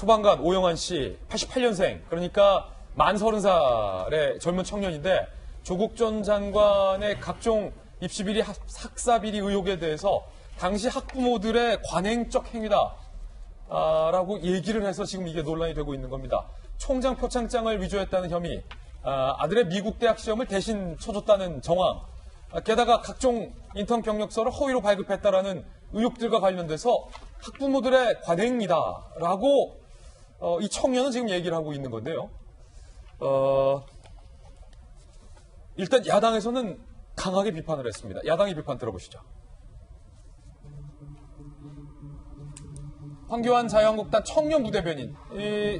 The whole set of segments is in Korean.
소방관 오영환 씨 88년생, 그러니까 만 30살의 젊은 청년인데 조국 전 장관의 각종 입시비리, 학사비리 의혹에 대해서 당시 학부모들의 관행적 행위다 라고 얘기를 해서 지금 이게 논란이 되고 있는 겁니다. 총장 표창장을 위조했다는 혐의, 아들의 미국 대학 시험을 대신 쳐줬다는 정황, 게다가 각종 인턴 경력서를 허위로 발급했다라는 의혹들과 관련돼서 학부모들의 관행이다라고 이 청년은 지금 얘기를 하고 있는 건데요. 일단 야당에서는 강하게 비판을 했습니다. 야당의 비판 들어보시죠. 황교안 자유한국당 청년 부대변인,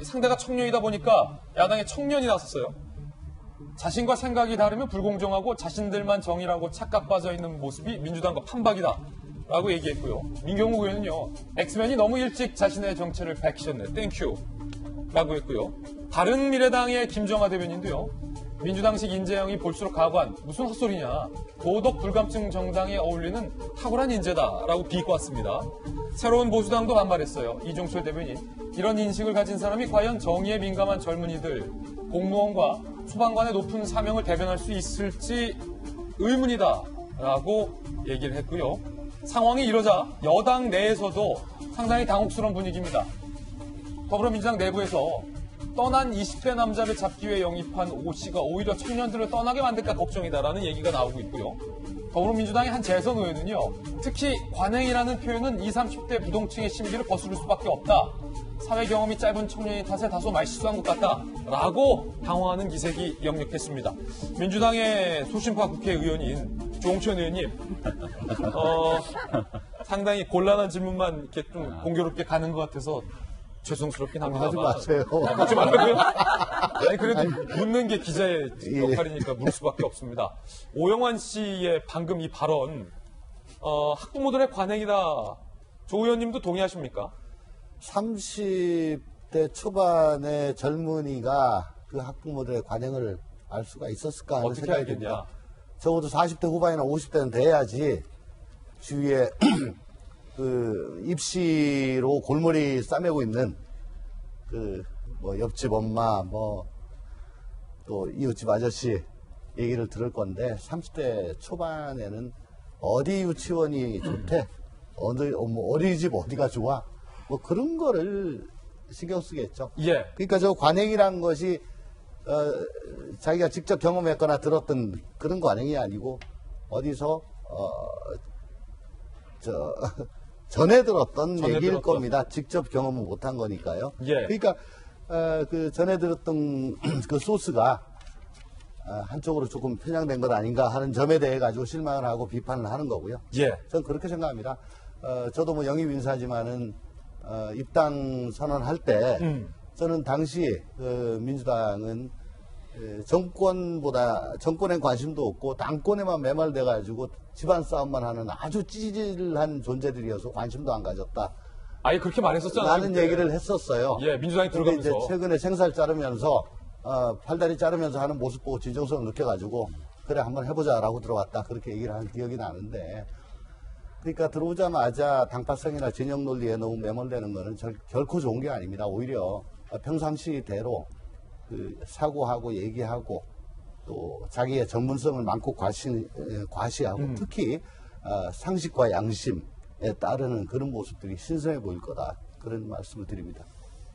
상대가 청년이다 보니까 야당의 청년이 나섰어요. 자신과 생각이 다르면 불공정하고 자신들만 정의라고 착각 빠져있는 모습이 민주당과 판박이다 라고 얘기했고요. 민경욱 의원은요, 엑스맨이 너무 일찍 자신의 정체를 밝히셨네, 땡큐 라고 했고요. 바른미래당의 김정하 대변인도요, 민주당식 인재형이 볼수록 가관, 무슨 헛소리냐, 도덕 불감증 정당에 어울리는 탁월한 인재다라고 비꼬았습니다. 새로운 보수당도 반발했어요. 이종철 대변인, 이런 인식을 가진 사람이 과연 정의에 민감한 젊은이들, 공무원과 소방관의 높은 사명을 대변할 수 있을지 의문이다라고 얘기를 했고요. 상황이 이러자 여당 내에서도 상당히 당혹스러운 분위기입니다. 더불어민주당 내부에서 떠난 20대 남자를 잡기 위해 영입한 오 씨가 오히려 청년들을 떠나게 만들까 걱정이다라는 얘기가 나오고 있고요. 더불어민주당의 한 재선 의원은요, 특히 관행이라는 표현은 20, 30대 부동층의 심기를 거스를 수밖에 없다. 사회 경험이 짧은 청년이 탓에 다소 말실수한 것 같다라고 당황하는 기색이 역력했습니다. 민주당의 소신파 국회의원인 조홍천 의원님, 상당히 곤란한 질문만 이렇게 좀 공교롭게 가는 것 같아서 죄송스럽긴 합니다. 하지 마세요. 하지 말라고요? 아니, 그래도 묻는 게 기자의 역할이니까 물을 수밖에 없습니다. 오영환 씨의 방금 이 발언, 학부모들의 관행이다. 조 의원님도 동의하십니까? 30대 초반의 젊은이가 그 학부모들의 관행을 알 수가 있었을까 하는 어떻게 생각이 알겠냐? 듭니다. 적어도 40대 후반이나 50대는 돼야지 주위에 그 입시로 골머리 싸매고 있는 그 뭐 옆집 엄마, 뭐 또 이웃집 아저씨 얘기를 들을 건데, 30대 초반에는 어디 유치원이 좋대, 어린이집 어디가 좋아, 뭐 그런 거를 신경 쓰겠죠. 예. 그러니까 저 관행이란 것이 자기가 직접 경험했거나 들었던 그런 관행이 아니고 어디서 전에 들었던 얘기일 겁니다. 직접 경험을 못한 거니까요. 예. 그러니까 그 전에 들었던 그 소스가 한쪽으로 조금 편향된 것 아닌가 하는 점에 대해 가지고 실망을 하고 비판을 하는 거고요. 예. 저는 그렇게 생각합니다. 저도 뭐 영입 인사지만은 입당 선언할 때 저는 당시 민주당은 정권엔 관심도 없고 당권에만 매몰돼 가지고 집안 싸움만 하는 아주 찌질한 존재들이어서 관심도 안 가졌다. 아예 그렇게 말했었잖아요. 라는 얘기를 했었어요. 예, 민주당이 들어가면서. 이제 최근에 생살 자르면서 팔다리 자르면서 하는 모습 보고 진정성을 느껴가지고 그래 한번 해보자라고 들어왔다, 그렇게 얘기를 한 기억이 나는데, 그러니까 들어오자마자 당파성이나 진영 논리에 너무 매몰되는 거는 결코 좋은 게 아닙니다. 오히려 평상시대로 그 사고하고 얘기하고 또 자기의 전문성을 많고 과시하고 특히 상식과 양심에 따르는 그런 모습들이 신선해 보일 거다, 그런 말씀을 드립니다.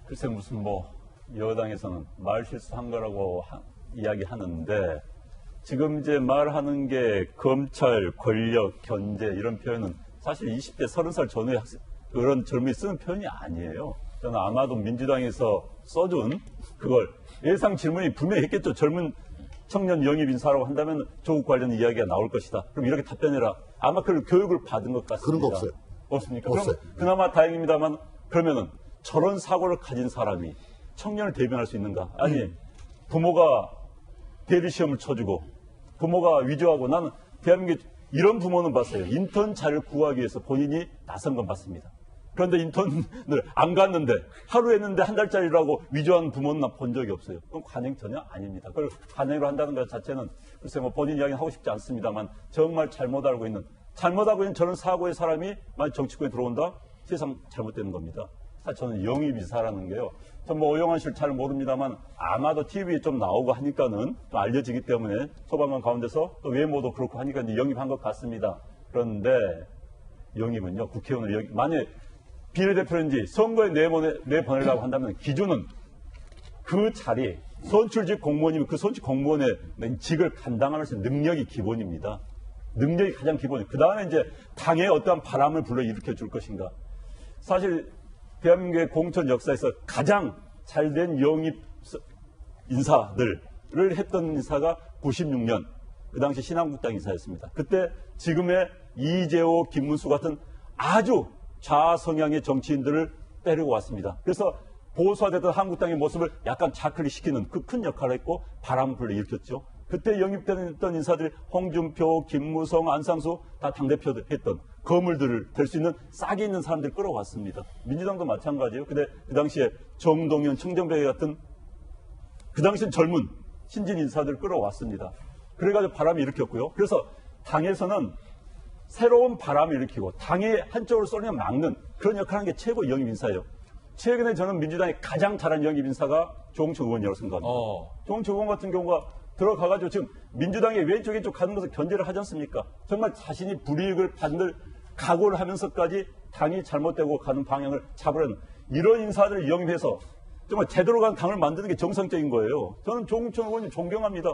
글쎄 무슨 뭐 여당에서는 말 실수한 거라고 이야기하는데, 지금 이제 말하는 게 검찰, 권력, 견제 이런 표현은 사실 20대, 30살 전후의 그런 젊은이 쓰는 표현이 아니에요. 저는 아마도 민주당에서 써준 그걸 예상 질문이 분명히 했겠죠. 젊은 청년 영입 인사라고 한다면 조국 관련 이야기가 나올 것이다. 그럼 이렇게 답변해라. 아마 그런 교육을 받은 것 같습니다. 그런 거 없어요. 없습니까? 없어요. 그럼 그나마 다행입니다만, 그러면은 저런 사고를 가진 사람이 청년을 대변할 수 있는가? 아니, 부모가 대리 시험을 쳐주고 부모가 위조하고, 나는 대한민국에 이런 부모는 봤어요. 인턴 자를 구하기 위해서 본인이 나선 건 봤습니다. 그런데 인턴을 안 갔는데 하루 했는데 한 달짜리라고 위조한 부모는 나 본 적이 없어요. 그건 관행 전혀 아닙니다. 그걸 관행으로 한다는 것 자체는 글쎄 뭐 본인 이야기는 하고 싶지 않습니다만, 정말 잘못 알고 있는 저런 사고의 사람이 만약 정치권에 들어온다? 세상 잘못되는 겁니다. 사실 저는 영입이사라는 게요. 전 뭐 오영환 씨를 잘 모릅니다만 아마도 TV에 좀 나오고 하니까는 또 알려지기 때문에 소방관 가운데서 또 외모도 그렇고 하니까 이제 영입한 것 같습니다. 그런데 영입은요, 국회의원을 만약에 비례대표인지 선거에 내보내려고 한다면 기준은 그 자리, 선출직 공무원이면 그 선출 공무원의 직을 감당하면서 능력이 기본입니다. 능력이 가장 기본이에요. 그 다음에 이제 당에 어떠한 바람을 불러일으켜 줄 것인가. 사실 대한민국의 공천 역사에서 가장 잘된 영입 인사들을 했던 인사가 96년 그 당시 신한국당 인사였습니다. 그때 지금의 이재호, 김문수 같은 아주 좌성향의 정치인들을 때리고 왔습니다. 그래서 보수화됐던 한국당의 모습을 약간 자클리 시키는 그 큰 역할을 했고 바람을 불러일으켰죠. 그때 영입됐던 인사들이 홍준표, 김무성, 안상수 다 당대표 했던 거물들을 될 수 있는 싹이 있는 사람들 끌어왔습니다. 민주당도 마찬가지예요. 근데 그 당시에 정동현, 청정배 같은 그 당시엔 젊은 신진 인사들 끌어왔습니다. 그래가지고 바람이 일으켰고요. 그래서 당에서는 새로운 바람을 일으키고 당의 한쪽으로 쏠려 막는 그런 역할을 하는 게 최고 영입 인사예요. 최근에 저는 민주당이 가장 잘한 영입 인사가 조홍천 의원이라고 생각합니다. 조홍천 의원 같은 경우가 들어가가지고 지금 민주당의 왼쪽에 쪽 가는 것을 견제를 하지 않습니까? 정말 자신이 불이익을 받는 각오를 하면서까지 당이 잘못되고 가는 방향을 잡으려는 이런 인사들을 영입해서 정말 제대로 간 당을 만드는 게 정상적인 거예요. 저는 조홍천 의원님 존경합니다.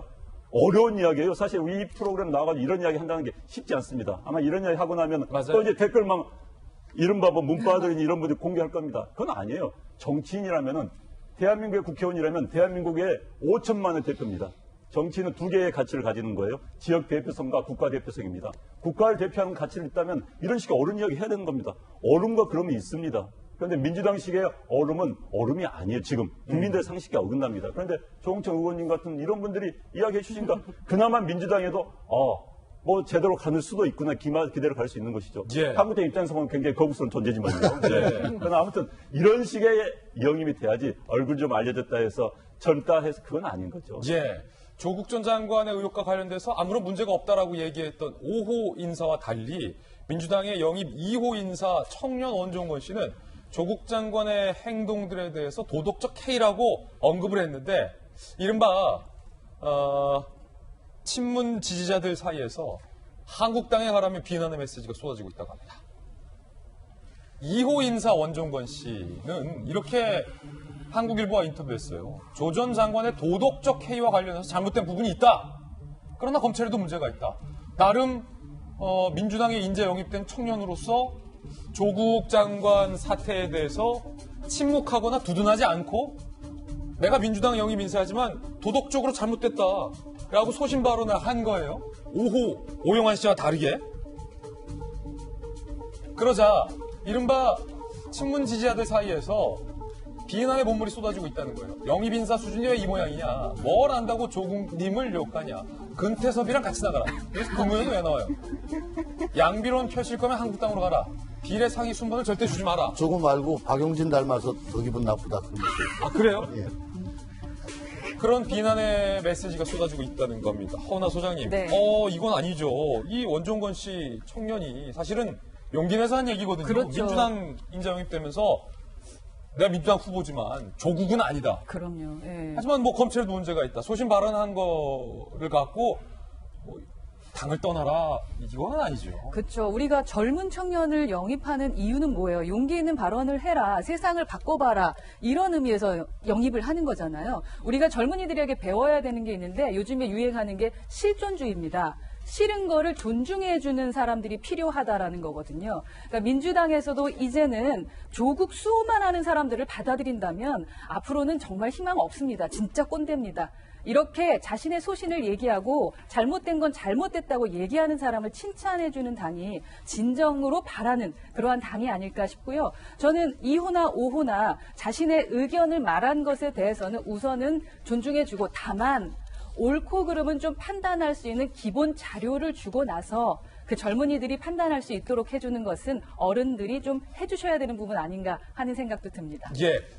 어려운 이야기예요. 사실 이 프로그램 나와가지고 이런 이야기 한다는 게 쉽지 않습니다. 아마 이런 이야기 하고 나면 맞아요. 또 이제 댓글 막 이른바 뭐 문바들이니 이런 분들이 공개할 겁니다. 그건 아니에요. 정치인이라면은 대한민국의 국회의원이라면 대한민국의 5천만의 대표입니다. 정치는 두 개의 가치를 가지는 거예요. 지역 대표성과 국가 대표성입니다. 국가를 대표하는 가치를 있다면 이런 식의 어른 이야기 해야 되는 겁니다. 어른과 그럼이 있습니다. 그런데 민주당식의 어른은 어른이 아니에요. 지금 국민들의 상식에 어긋납니다. 그런데 조홍천 의원님 같은 이런 분들이 이야기해 주시니까 그나마 민주당에도 뭐 제대로 가는 수도 있구나 기대로 갈 수 있는 것이죠. 예. 한국당 입장에서 보면 굉장히 거북스러운 존재지만요. 네. 그러나 아무튼 이런 식의 영입이 돼야지 얼굴 좀 알려졌다 해서 젊다 해서 그건 아닌 거죠. 예. 조국 전 장관의 의혹과 관련돼서 아무런 문제가 없다라고 얘기했던 5호 인사와 달리 민주당의 영입 2호 인사 청년 원종건 씨는 조국 장관의 행동들에 대해서 도덕적 해이라고 언급을 했는데 이른바 친문 지지자들 사이에서 한국당에 가라면 비난의 메시지가 쏟아지고 있다고 합니다. 2호 인사 원종건 씨는 이렇게 한국일보와 인터뷰했어요. 조 전 장관의 도덕적 해이와 관련해서 잘못된 부분이 있다. 그러나 검찰에도 문제가 있다. 나름 민주당에 인재 영입된 청년으로서 조국 장관 사태에 대해서 침묵하거나 두둔하지 않고 내가 민주당 영입 인사하지만 도덕적으로 잘못됐다. 라고 소신 발언을 한 거예요. 5호 오영환 씨와 다르게. 그러자 이른바 친문 지지자들 사이에서 비난의 본물이 쏟아지고 있다는 거예요. 영입 인사 수준이 왜 이 모양이냐. 뭘 안다고 조국님을 욕하냐. 근태섭이랑 같이 나가라. 그래서 국무회의는 왜 나와요. 양비론 펴실 거면 한국당으로 가라. 비례 상위 순번을 절대 주지 마라. 조금 말고 박용진 닮아서 더 기분 나쁘다. 아 그래요? 예. 그런 비난의 메시지가 쏟아지고 있다는 겁니다. 허은하 소장님. 네. 이건 아니죠. 이 원종건 씨 청년이 사실은 용기 내서 한 얘기거든요. 그렇죠. 민주당 인재 영입되면서 내가 민주당 후보지만 조국은 아니다. 그럼요. 예. 하지만 뭐 검찰에도 문제가 있다. 소신 발언한 거를 갖고 뭐 당을 떠나라. 이건 아니죠. 그렇죠. 우리가 젊은 청년을 영입하는 이유는 뭐예요? 용기 있는 발언을 해라. 세상을 바꿔봐라. 이런 의미에서 영입을 하는 거잖아요. 우리가 젊은이들에게 배워야 되는 게 있는데 요즘에 유행하는 게 실존주의입니다. 싫은 거를 존중해주는 사람들이 필요하다라는 거거든요. 그러니까 민주당에서도 이제는 조국 수호만 하는 사람들을 받아들인다면 앞으로는 정말 희망 없습니다. 진짜 꼰대입니다. 이렇게 자신의 소신을 얘기하고 잘못된 건 잘못됐다고 얘기하는 사람을 칭찬해주는 당이 진정으로 바라는 그러한 당이 아닐까 싶고요. 저는 2호나 5호나 자신의 의견을 말한 것에 대해서는 우선은 존중해주고 다만 옳고 그름은 좀 판단할 수 있는 기본 자료를 주고 나서 그 젊은이들이 판단할 수 있도록 해주는 것은 어른들이 좀 해주셔야 되는 부분 아닌가 하는 생각도 듭니다. 예.